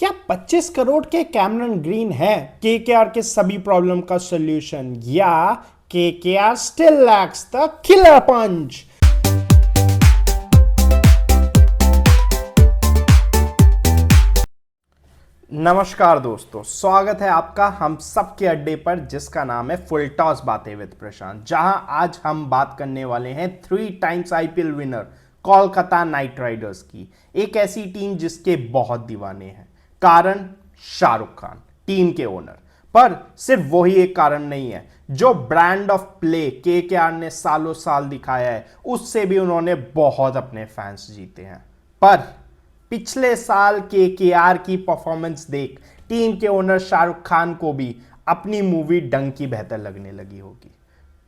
क्या 25 करोड़ के Cameron green है केकेआर के सभी प्रॉब्लम का सॉल्यूशन, या KKR still lacks the killer punch? नमस्कार दोस्तों, स्वागत है आपका हम सबके अड्डे पर जिसका नाम है फुल टॉस बातें विद प्रशांत, जहां आज हम बात करने वाले हैं 3 times IPL winner Kolkata night Riders की। एक ऐसी टीम जिसके बहुत दीवाने हैं। कारण शाहरुख खान, टीम के ओनर। पर सिर्फ वही एक कारण नहीं है, जो ब्रांड ऑफ प्ले केकेआर ने सालों साल दिखाया है उससे भी उन्होंने बहुत अपने फैंस जीते हैं। पर पिछले साल केकेआर की परफॉर्मेंस देख टीम के ओनर शाहरुख खान को भी अपनी मूवी डंकी बेहतर लगने लगी होगी।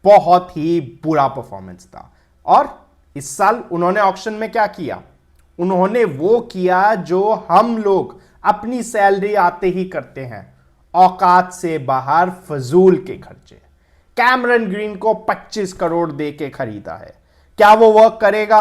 बहुत ही बुरा परफॉर्मेंस था। और इस साल उन्होंने ऑक्शन में क्या किया? उन्होंने वो किया जो हम लोग अपनी सैलरी आते ही करते हैं, औकात से बाहर फजूल के खर्चे। कैमरन ग्रीन को 25 करोड़ दे के खरीदा है। क्या वो वर्क करेगा?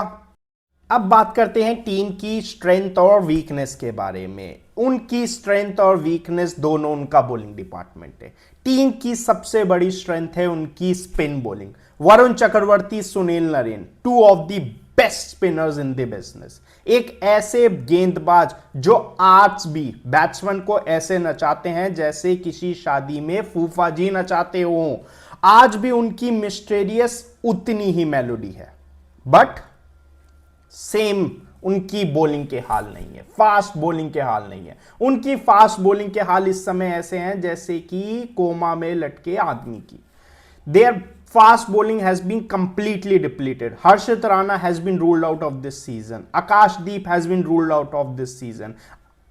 अब बात करते हैं टीम की स्ट्रेंथ और वीकनेस के बारे में। उनकी स्ट्रेंथ और वीकनेस दोनों उनका बॉलिंग डिपार्टमेंट है। टीम की सबसे बड़ी स्ट्रेंथ है उनकी spin bowling. Varun Chakravarthy, Sunil Narine, 2 of the best spinners in the business. एक ऐसे गेंदबाज जो आज भी बैट्समैन को ऐसे नचाते हैं जैसे किसी शादी में फूफा जी नचाते हो। आज भी उनकी मिस्टीरियस उतनी ही मेलोडी है, बट सेम उनकी बॉलिंग के हाल नहीं है, फास्ट बॉलिंग के हाल नहीं है। उनकी फास्ट बॉलिंग के हाल इस समय ऐसे हैं जैसे कि कोमा में लटके आदमी की। Their fast bowling has been completely depleted. Harshit Rana has been ruled out of this season. Akashdeep has been ruled out of this season.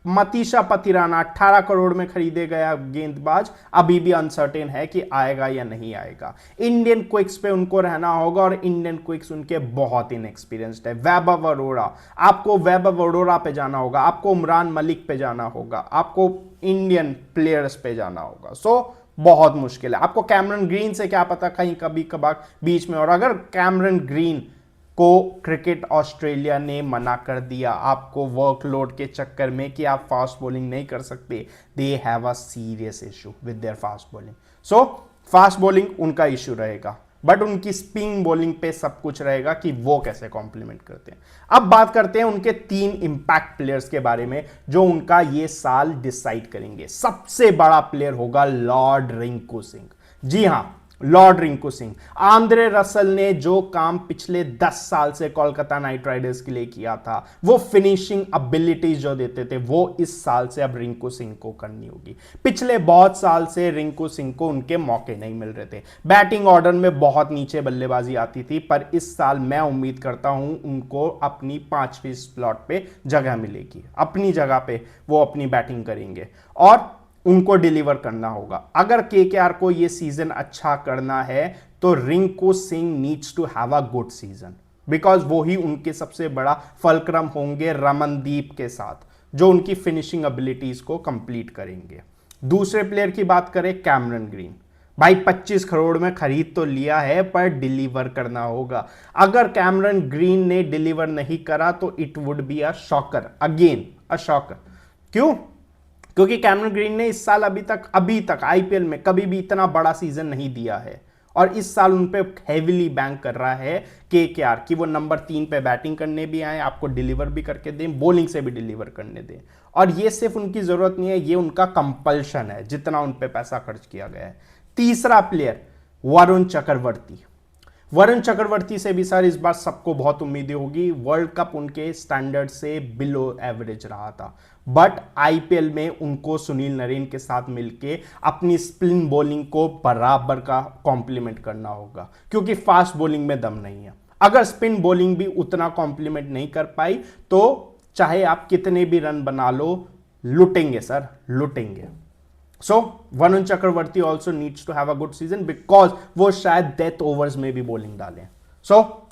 Matheesha Pathirana 18 crore में खरीदे गया गेंदबाज अभी भी अनसर्टेन है कि आएगा या नहीं आएगा। इंडियन क्विक्स पे उनको रहना होगा और इंडियन क्विक्स उनके बहुत इनएक्सपीरियंस्ड है। वैभव अरोड़ा, आपको वैभव अरोड़ा पे जाना होगा, आपको उमरान मलिक पे जाना होगा, आपको इंडियन प्लेयर्स पे जाना होगा। सो बहुत मुश्किल है। आपको कैमरन ग्रीन से क्या पता, कहीं कभी कभार बीच में। और अगर कैमरन ग्रीन को क्रिकेट ऑस्ट्रेलिया ने मना कर दिया आपको वर्कलोड के चक्कर में कि आप फास्ट बॉलिंग नहीं कर सकते, they have a serious issue with their fast bowling. So fast bowling उनका इशू रहेगा, बट उनकी स्पिन बॉलिंग पे सब कुछ रहेगा कि वो कैसे कॉम्प्लीमेंट करते हैं। अब बात करते हैं उनके 3 इंपैक्ट प्लेयर्स के बारे में जो उनका ये साल डिसाइड करेंगे। सबसे बड़ा प्लेयर होगा लॉर्ड रिंकू सिंह। जी हां, Lord Rinku Singh. Andre Russell ने जो काम पिछले 10 साल से कोलकाता नाइट राइडर्स के लिए किया था, वो फिनिशिंग एबिलिटीज जो देते थे, वो इस साल से अब रिंकू सिंह को करनी होगी। पिछले बहुत साल से रिंकू सिंह को उनके मौके नहीं मिल रहे थे। बैटिंग ऑर्डर में बहुत नीचे बल्लेबाजी आती थी, पर इस साल मैं उम्मीद करता हूं उनको अपनी 5वीं स्लॉट पे जगह मिलेगी। अपनी जगह पे वो अपनी बैटिंग करेंगे और उनको डिलीवर करना होगा। अगर केकेआर को यह सीजन अच्छा करना है तो Rinku Singh needs to have a good season, because वो ही उनके सबसे बड़ा फलक्रम होंगे रमनदीप के साथ, जो उनकी फिनिशिंग एबिलिटीज को कंप्लीट करेंगे। दूसरे प्लेयर की बात करें, कैमरन ग्रीन। भाई 25 करोड़ में खरीद तो लिया है, पर डिलीवर करना होगा। अगर कैमरन ग्रीन ने डिलीवर नहीं करा तो it would be a shocker, again a shocker. क्यों? क्योंकि कैमरन ग्रीन ने इस साल अभी तक आईपीएल में कभी भी इतना बड़ा सीजन नहीं दिया है, और इस साल उन पे हेवीली बैंक कर रहा है केकेआर कि वो नंबर 3 पे बैटिंग करने भी आए, आपको डिलीवर भी करके दें, बॉलिंग से भी डिलीवर करने दें। और ये सिर्फ उनकी जरूरत नहीं है, ये उनका कंपल्शन है जितना उन पे पैसा खर्च किया गया है। तीसरा प्लेयर वरुण चक्रवर्ती। वरुण चक्रवर्ती से भी सर इस बार सबको बहुत उम्मीदें होगी। वर्ल्ड कप उनके स्टैंडर्ड से बिलो एवरेज रहा था, बट आईपीएल में उनको सुनील नरेन के साथ मिलके अपनी स्पिन बॉलिंग को बराबर का कॉम्प्लीमेंट करना होगा, क्योंकि फास्ट बॉलिंग में दम नहीं है। अगर स्पिन बॉलिंग भी उतना कॉम्प्लीमेंट नहीं कर पाई तो चाहे आप कितने भी रन बना लो, लुटेंगे सर, लुटेंगे। So Varun Chakravarthy also needs to have a good season, because वो शायद डेथ ओवर्स में भी बॉलिंग डालें। सो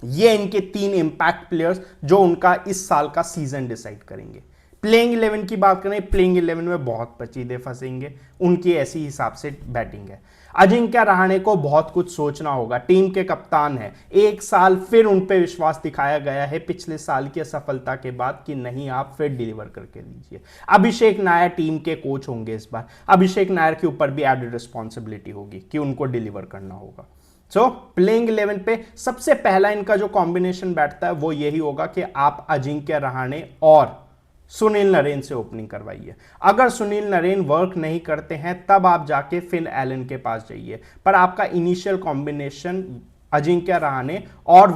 ये इनके 3 इंपैक्ट प्लेयर्स जो उनका इस साल का सीजन डिसाइड करेंगे। प्लेइंग 11 की बात करें, प्लेइंग 11 में बहुत पचीदे फंसेंगे, उनकी ऐसी हिसाब से बैटिंग है। अजिंक्य रहाणे को बहुत कुछ सोचना होगा, टीम के कप्तान है, एक साल फिर उन पे विश्वास दिखाया गया है पिछले साल की असफलता के बाद कि नहीं आप फिर डिलीवर करके दीजिए। अभिषेक नायर टीम के कोच होंगे इस बार, अभिषेक नायर के ऊपर भी एडेड रिस्पॉन्सिबिलिटी होगी कि उनको डिलीवर करना होगा। सो प्लेइंग 11 पे सबसे पहला इनका जो कॉम्बिनेशन बैठता है वो यही होगा कि आप अजिंक्य रहाणे और सुनील नरेन से ओपनिंग करवाइए। अगर सुनील नरेन वर्क नहीं करते हैं तब आप जाके फिन एलन के पास जाइए, पर आपका इनिशियल कॉम्बिनेशन अजिंक्य रहाणे और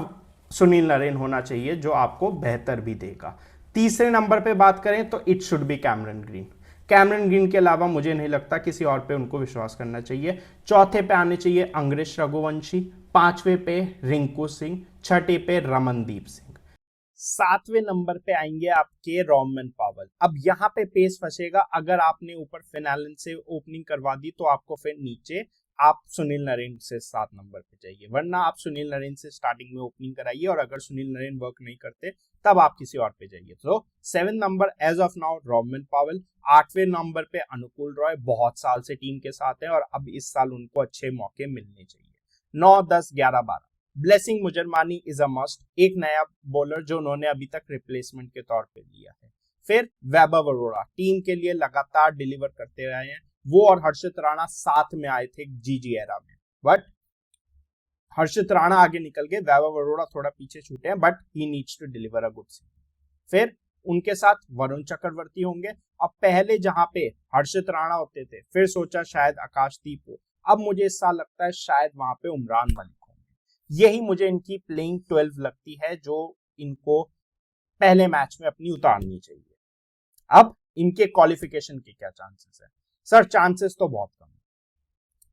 सुनील नरेन होना चाहिए, जो आपको बेहतर भी देगा। तीसरे नंबर पे बात करें तो it should be Cameron green. Cameron green के अलावा मुझे नहीं लगता किसी और पे उनको विश्वास करना चाहिए। चौथे पे आने चाहिए अंग्रेज रघुवंशी, पांचवे पे रिंकू सिंह, छठे पे रमनदीप सिंह, सातवें नंबर पे आएंगे आपके रॉमन पावल। अब यहां पे पेस फंसेगा, अगर आपने ऊपर फिनालन से ओपनिंग करवा दी तो आपको फिर नीचे आप सुनील नरेन से 7 नंबर पे जाइए, वरना आप सुनील नरेन से स्टार्टिंग में ओपनिंग कराइए और अगर सुनील नरेन वर्क नहीं करते तब आप किसी और पे जाइए। तो 7 number as of now Rovman Powell. 8वें नंबर पे अनुकूल रॉय, बहुत साल से टीम के साथ है और अब इस साल उनको अच्छे मौके मिलने चाहिए। 9, 10, 11, 12 ब्लेसिंग मुजरमानी इज अ मस्ट, एक नया बॉलर जो उन्होंने अभी तक रिप्लेसमेंट के तौर पे लिया है। फिर वैभव अरोड़ा टीम के लिए लगातार डिलीवर करते रहे हैं, वो और हर्षित राणा साथ में आए थे जीजी एरा में, बट हर्षित राणा आगे निकल गए, वैभव अरोड़ा थोड़ा पीछे छूटे हैं, but he needs to deliver a good season. फिर उनके साथ वरुण चक्रवर्ती होंगे। अब पहले जहां पे हर्षित राणा होते थे फिर सोचा शायद आकाशदीप हो, अब मुझे इस साल लगता है शायद वहां पे उमरान मलिक। यही मुझे इनकी प्लेइंग 12 लगती है जो इनको पहले मैच में अपनी उतारनी चाहिए। अब इनके क्वालिफिकेशन के क्या चांसेस है? सर चांसेस तो बहुत कम है।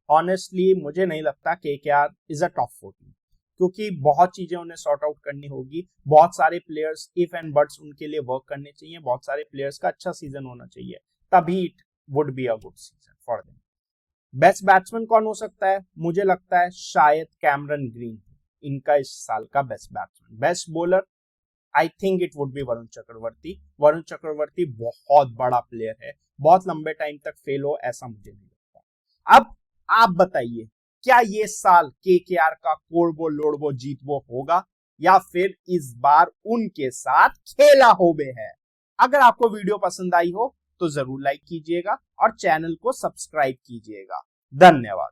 ऑनेस्टली मुझे नहीं लगता केकेआर इज अ टॉप 14, क्योंकि बहुत चीजें उन्हें सॉर्ट आउट करनी होगी, बहुत सारे प्लेयर्स इफ एंड बट्स उनके लिए वर्क करने चाहिए, बहुत सारे प्लेयर्स का अच्छा सीजन होना चाहिए, तभी it would be a good season for them. Best batsman कौन हो सकता है? मुझे लगता है शायद कैमरन ग्रीन इनका इस साल का best batsman. Best bowler I think it would be Varun Chakravarthy. Varun Chakravarthy बहुत बड़ा प्लेयर है, बहुत लंबे टाइम तक फेल हो ऐसा मुझे नहीं लगता। अब आप बताइए, क्या ये साल केकेआर का कोड़बो लोड़बो जीतबो होगा या फिर इस बार उनके साथ खेला होबे है? अगर आपको वीडियो पसंद आई हो तो जरूर लाइक कीजिएगा और चैनल को सब्सक्राइब कीजिएगा। धन्यवाद।